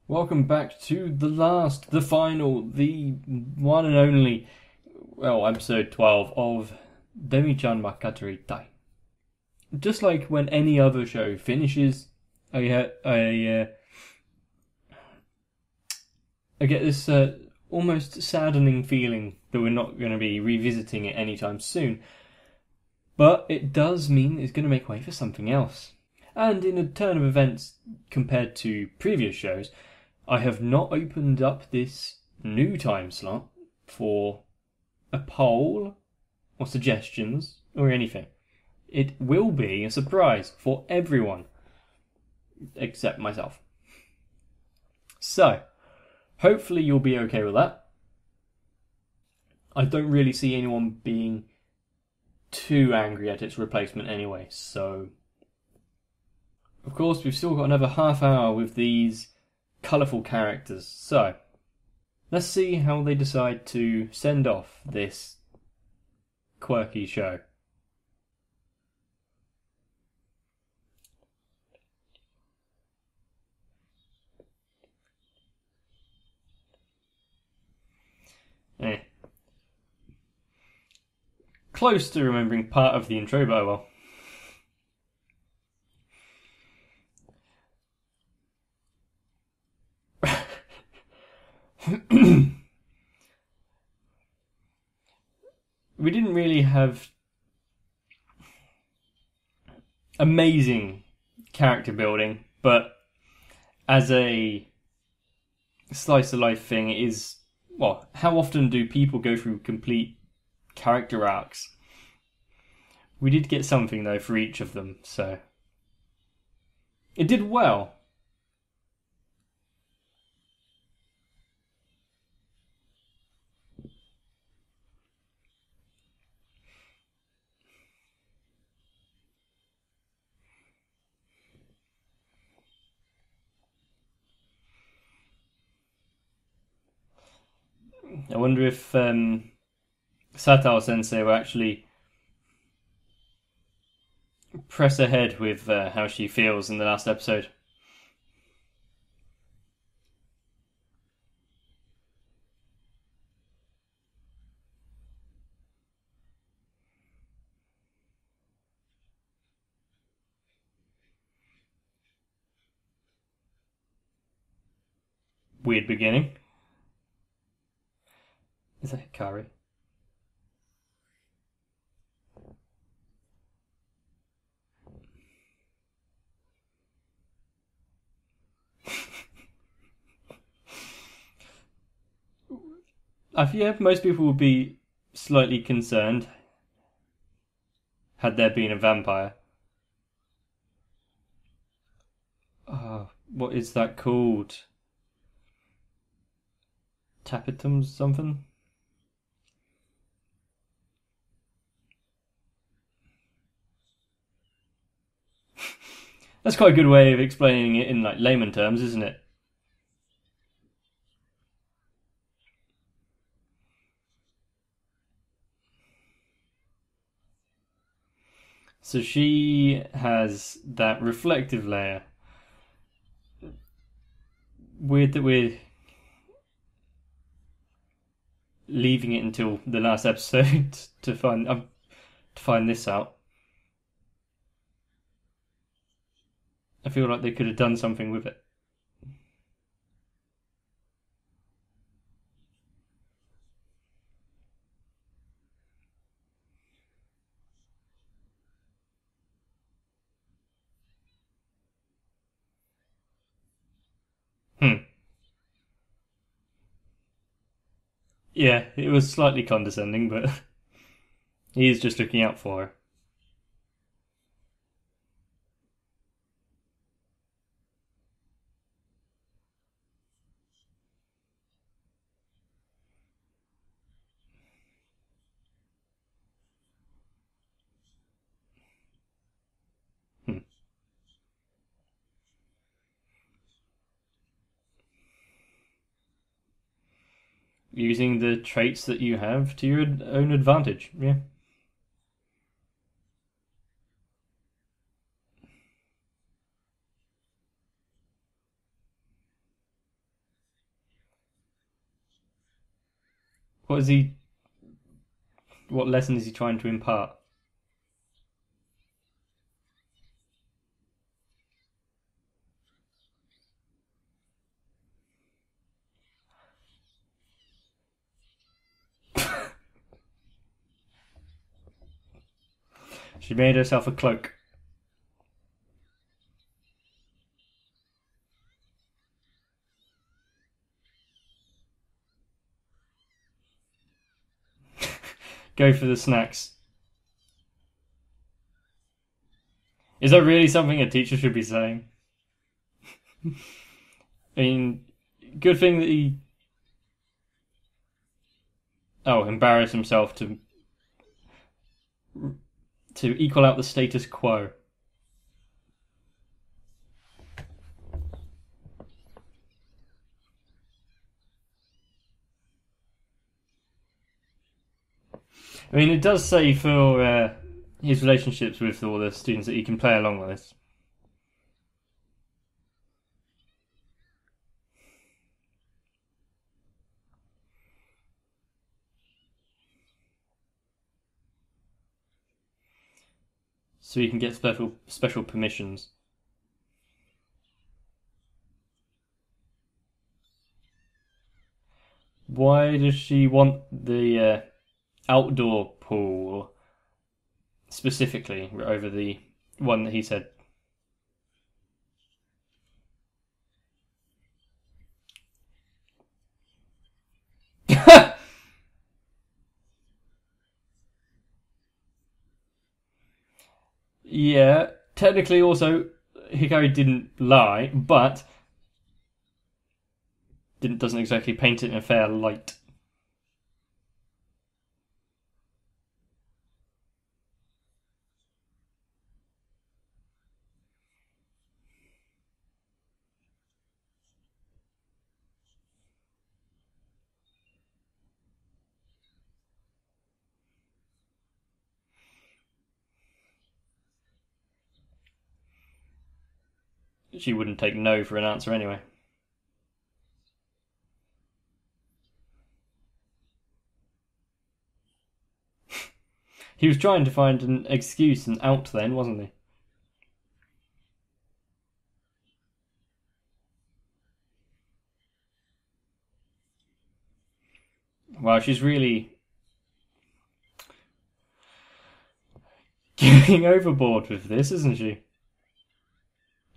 Welcome back to the final, the one and only, well, episode 12 of Demi-Chan Kataritai. Just like when any other show finishes, I get this almost saddening feeling that we're not going to be revisiting it anytime soon. But it does mean it's going to make way for something else. And in a turn of events compared to previous shows, I have not opened up this new time slot for a poll or suggestions or anything. It will be a surprise for everyone except myself. So, hopefully you'll be okay with that. I don't really see anyone being too angry at its replacement anyway, so... Of course, we've still got another half hour with these colourful characters, so let's see how they decide to send off this quirky show. Close to remembering part of the intro, but oh well. We didn't really have amazing character building, but as a slice of life thing, it is, well, how often do people go through complete character arcs? We did get something though for each of them, so it did well. I wonder if Satao Sensei will actually press ahead with how she feels in the last episode. Weird beginning. Is that Hikari? I fear most people would be slightly concerned had there been a vampire. What is that called? Tapetum something? That's quite a good way of explaining it in like layman terms, isn't it? So she has that reflective layer. Weird that we're leaving it until the last episode to find this out. I feel like they could have done something with it. Yeah, it was slightly condescending, but he is just looking out for her. Using the traits that you have to your own advantage, yeah. What is he? What lesson is he trying to impart? She made herself a cloak. Go for the snacks. Is that really something a teacher should be saying? I mean, good thing that he... Oh, embarrass himself to equal out the status quo. I mean, it does say for his relationships with all the students that he can play along with this. So he can get special permissions. Why does she want the outdoor pool specifically over the one that he said? Yeah, technically also Hikari didn't lie, but doesn't exactly paint it in a fair light. She wouldn't take no for an answer anyway. He was trying to find an excuse and out then, wasn't he? Wow, she's really going overboard with this, isn't she?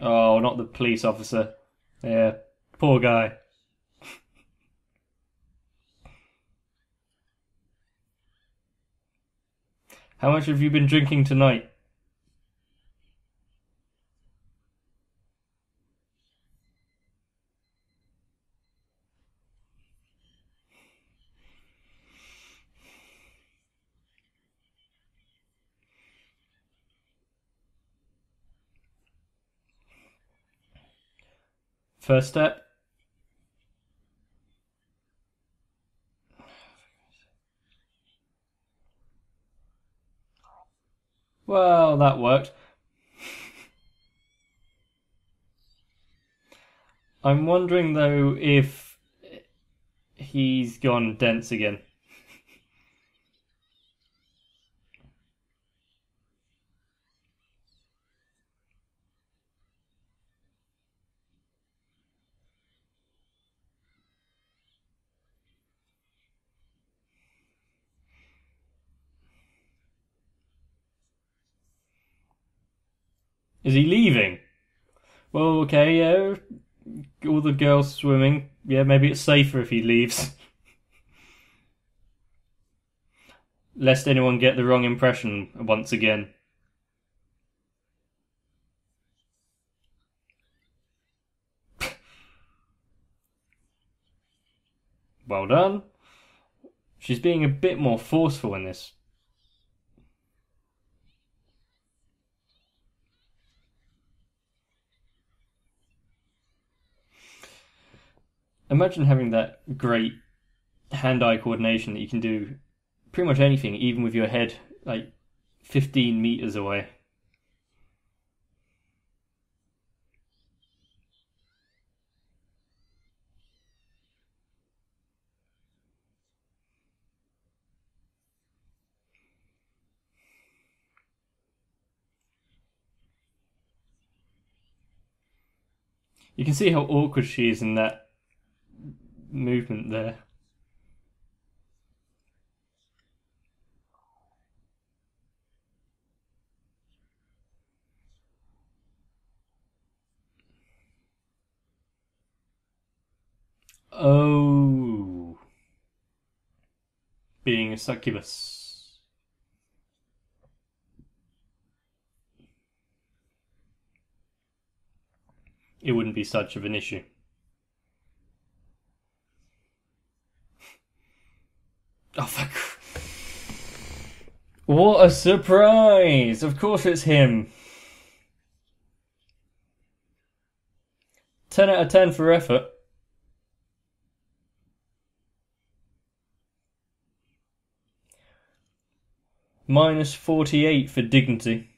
Oh, not the police officer. Yeah, poor guy. How much have you been drinking tonight? First step. Well, that worked. I'm wondering though if he's gone dense again. Is he leaving? Well, okay, yeah. All the girls swimming. Yeah, maybe it's safer if he leaves. Lest anyone get the wrong impression once again. Well done. She's being a bit more forceful in this. Imagine having that great hand-eye coordination that you can do pretty much anything, even with your head like 15 meters away. You can see how awkward she is in that movement there. Oh. Being a succubus. It wouldn't be such of an issue. Oh, fuck. What a surprise! Of course it's him. 10 out of 10 for effort. Minus 48 for dignity.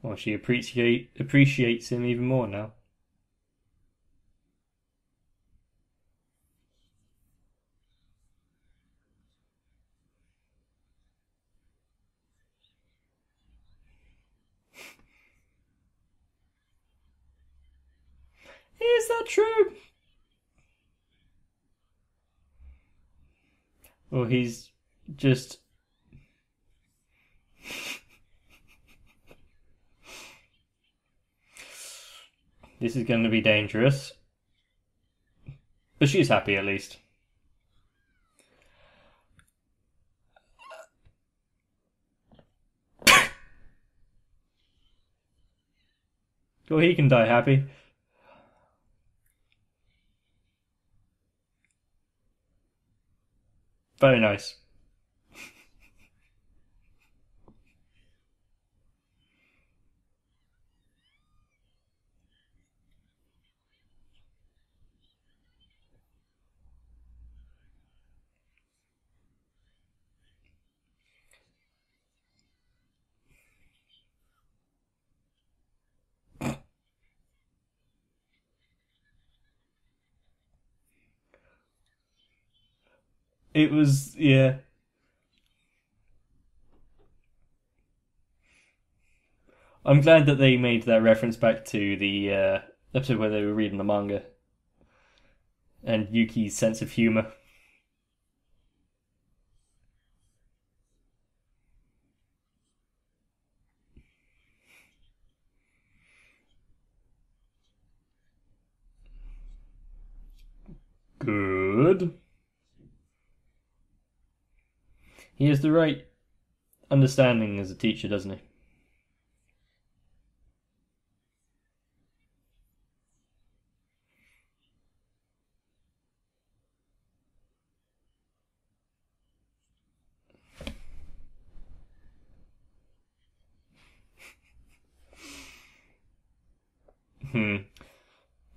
Well, she appreciates him even more now. Is that true? Well, he's just... This is going to be dangerous. But she's happy at least. Well, he can die happy. Very nice. It was, yeah. I'm glad that they made that reference back to the episode where they were reading the manga. And Yuki's sense of humour. Good. He has the right understanding as a teacher, doesn't he?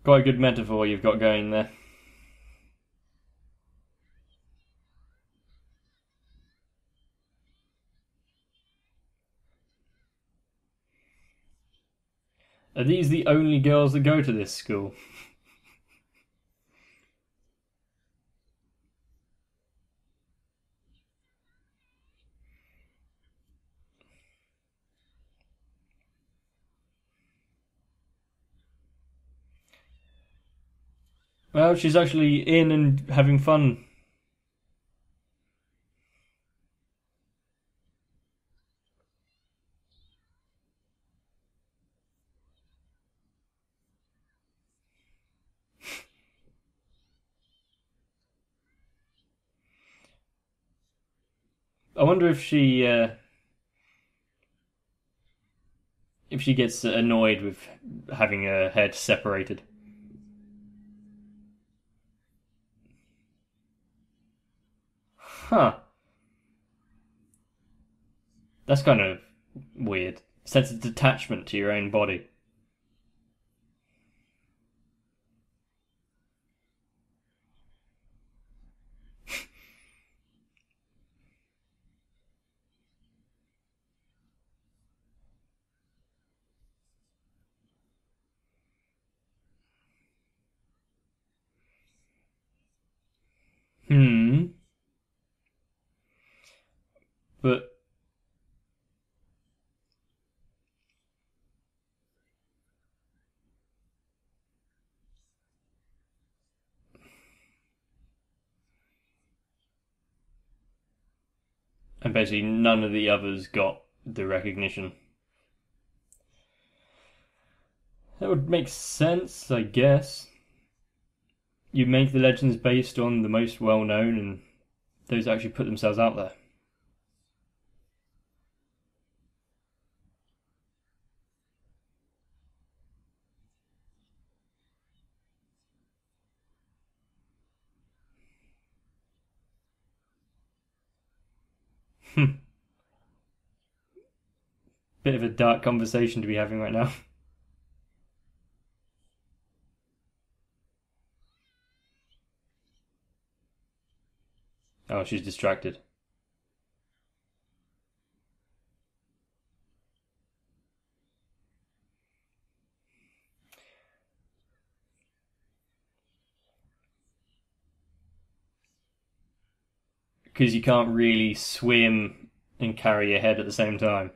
Quite a good metaphor you've got going there. Are these the only girls that go to this school? Well, she's actually in and having fun. I wonder if she gets annoyed with having her head separated. Huh. That's kind of weird. Sense of detachment to your own body. Hmm. But and basically none of the others got the recognition. That would make sense, I guess. You make the legends based on the most well known, and those actually put themselves out there. Bit of a dark conversation to be having right now. Oh, she's distracted. Because you can't really swim and carry your head at the same time.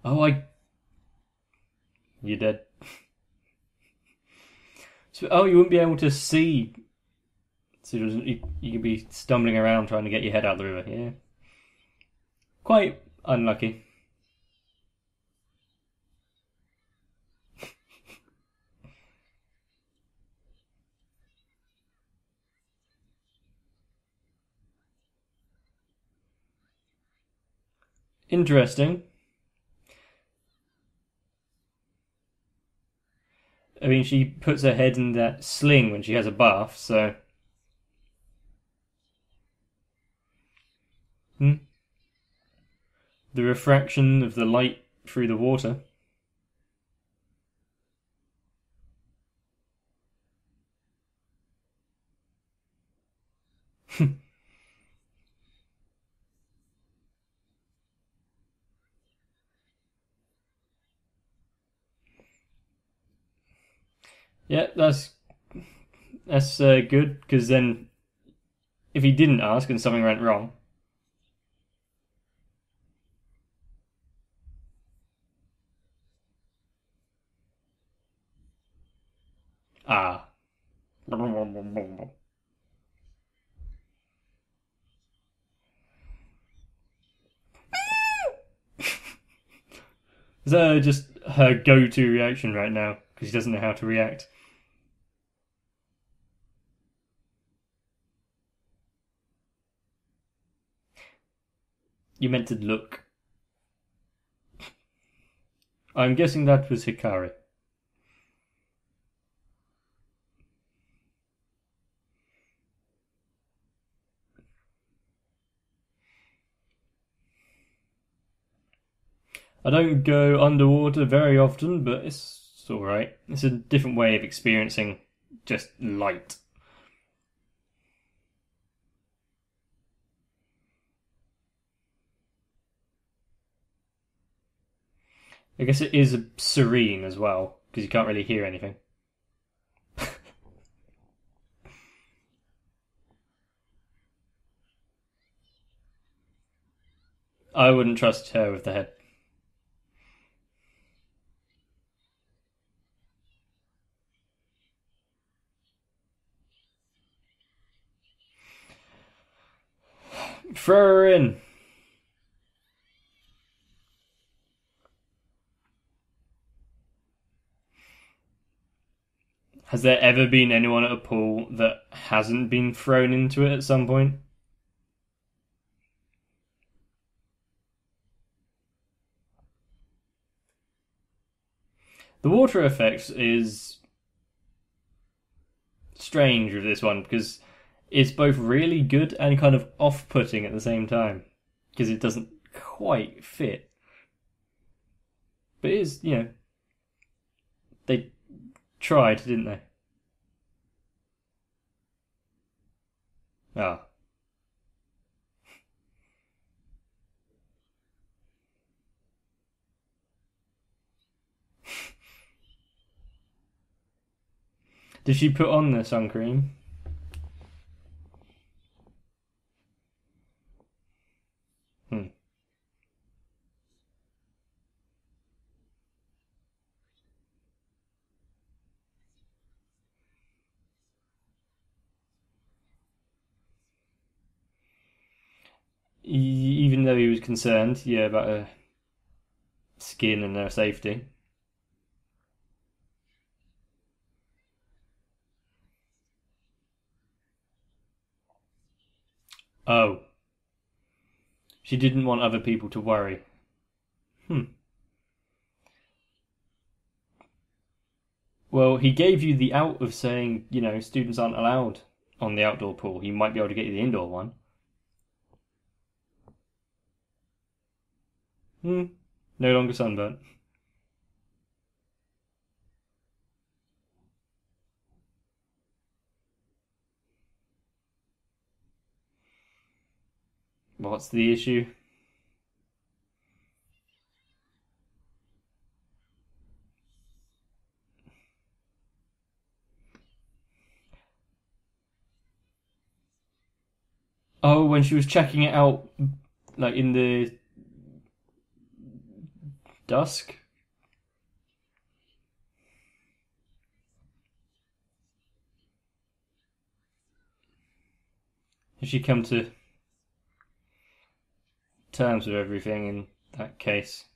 Oh, You're dead. So, oh, you wouldn't be able to see. So you could be stumbling around trying to get your head out of the river. Yeah. Quite unlucky. Interesting. I mean, she puts her head in that sling when she has a bath, so. Hmm. The refraction of the light through the water. Yeah, that's good because then if he didn't ask and something went wrong, ah, is that just her go-to reaction right now because she doesn't know how to react? You meant to look. I'm guessing that was Hikari. I don't go underwater very often, but it's alright. It's a different way of experiencing just light. I guess it is serene as well, because you can't really hear anything. I wouldn't trust her with the head. Throw her in. Has there ever been anyone at a pool that hasn't been thrown into it at some point? The water effects is strange with this one because it's both really good and kind of off-putting at the same time because it doesn't quite fit. But it is, they tried, didn't they? Ah. Did she put on the sun cream? Hmm. Even though he was concerned, yeah, about her skin and her safety. Oh, she didn't want other people to worry. Hmm. Well, he gave you the out of saying, students aren't allowed on the outdoor pool. He might be able to get you the indoor one. Hmm. No longer sunburnt. What's the issue? Oh, when she was checking it out, like in the dusk. Has she come to terms with everything in that case?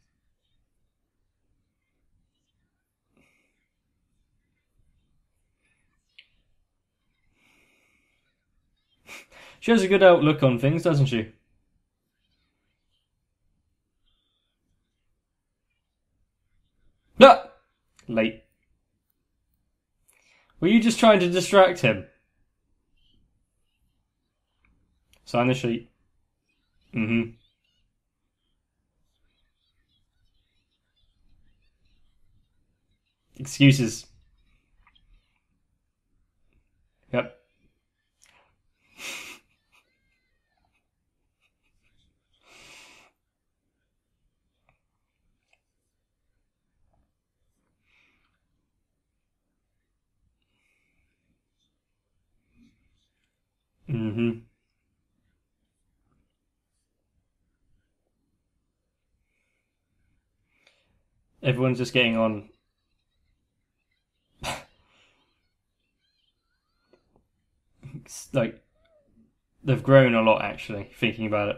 She has a good outlook on things, doesn't she? No! Late. Were you just trying to distract him? Sign the sheet. Mm-hmm. Excuses. Yep. Mm-hmm. Everyone's just getting on. Like, they've grown a lot, actually, thinking about it.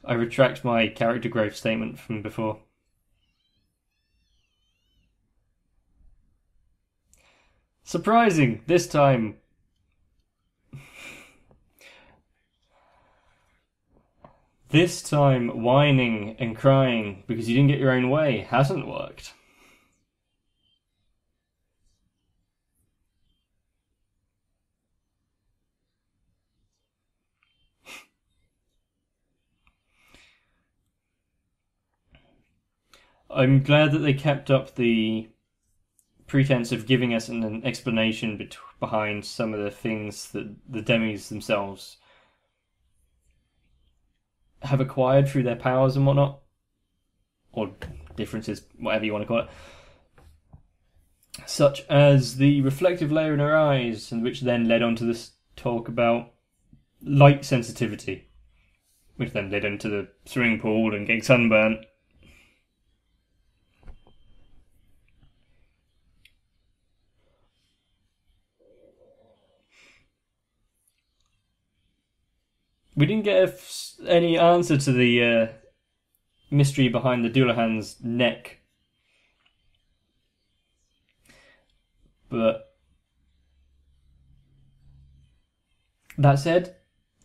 I retract my character growth statement from before. Surprising! This time. This time, whining and crying because you didn't get your own way hasn't worked. I'm glad that they kept up the pretense of giving us an explanation behind some of the things that the demis themselves have acquired through their powers and whatnot, or differences, whatever you want to call it, such as the reflective layer in her eyes, and which then led on to this talk about light sensitivity, which then led into the swimming pool and getting sunburnt. We didn't get any answer to the mystery behind the Dullahan's neck. But that said,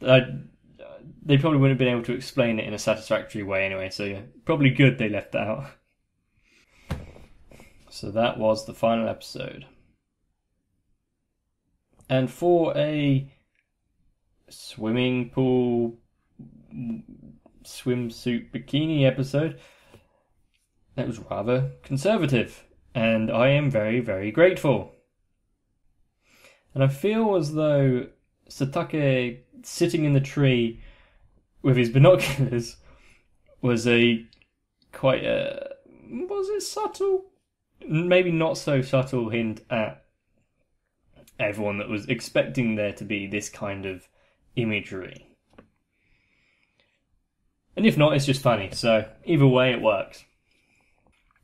they probably wouldn't have been able to explain it in a satisfactory way anyway, so yeah, probably good they left that out. So that was the final episode. And for a swimming pool swimsuit bikini episode, that was rather conservative, and I am very, very grateful. And I feel as though Satake sitting in the tree with his binoculars was a quite a, was it subtle? Maybe not so subtle hint at everyone that was expecting there to be this kind of imagery. And if not, it's just funny, so either way it works.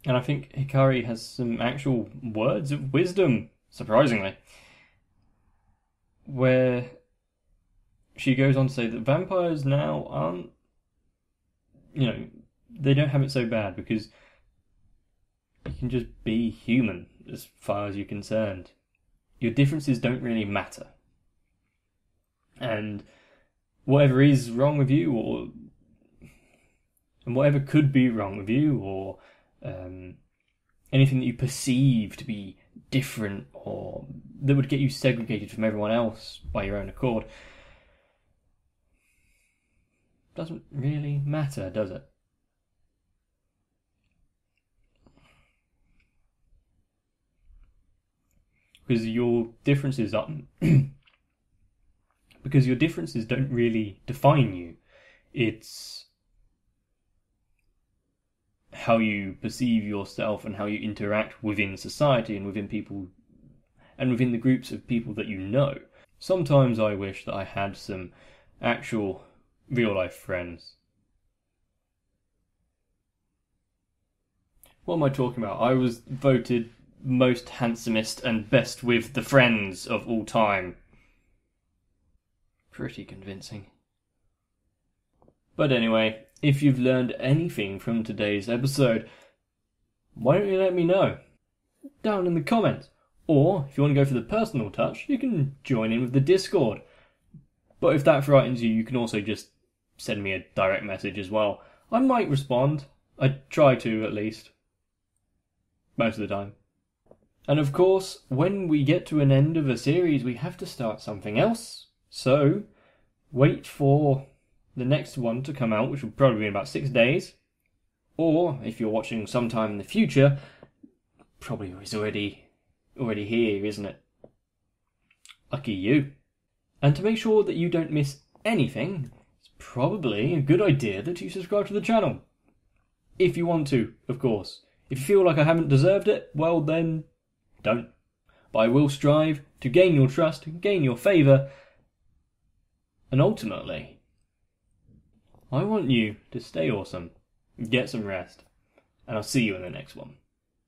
And I think Hikari has some actual words of wisdom, surprisingly, where she goes on to say that vampires now aren't, they don't have it so bad because you can just be human as far as you're concerned. Your differences don't really matter. And whatever is wrong with you, and whatever could be wrong with you, or anything that you perceive to be different or that would get you segregated from everyone else by your own accord, doesn't really matter, does it? Because your differences don't really define you. It's how you perceive yourself and how you interact within society and within people and within the groups of people that you know. Sometimes I wish that I had some actual real-life friends. What am I talking about? I was voted most handsomest and best with the friends of all time. Pretty convincing. But anyway, if you've learned anything from today's episode, why don't you let me know? Down in the comments. Or, if you want to go for the personal touch, you can join in with the Discord. But if that frightens you, you can also just send me a direct message as well. I might respond. I try to, at least. Most of the time. And of course, when we get to an end of a series, we have to start something else. So, wait for the next one to come out, which will probably be in about 6 days. Or, if you're watching sometime in the future, probably is already here, isn't it? Lucky you. And to make sure that you don't miss anything, it's probably a good idea that you subscribe to the channel. If you want to, of course. If you feel like I haven't deserved it, well then, don't. But I will strive to gain your trust, gain your favour, and ultimately, I want you to stay awesome, get some rest, and I'll see you in the next one.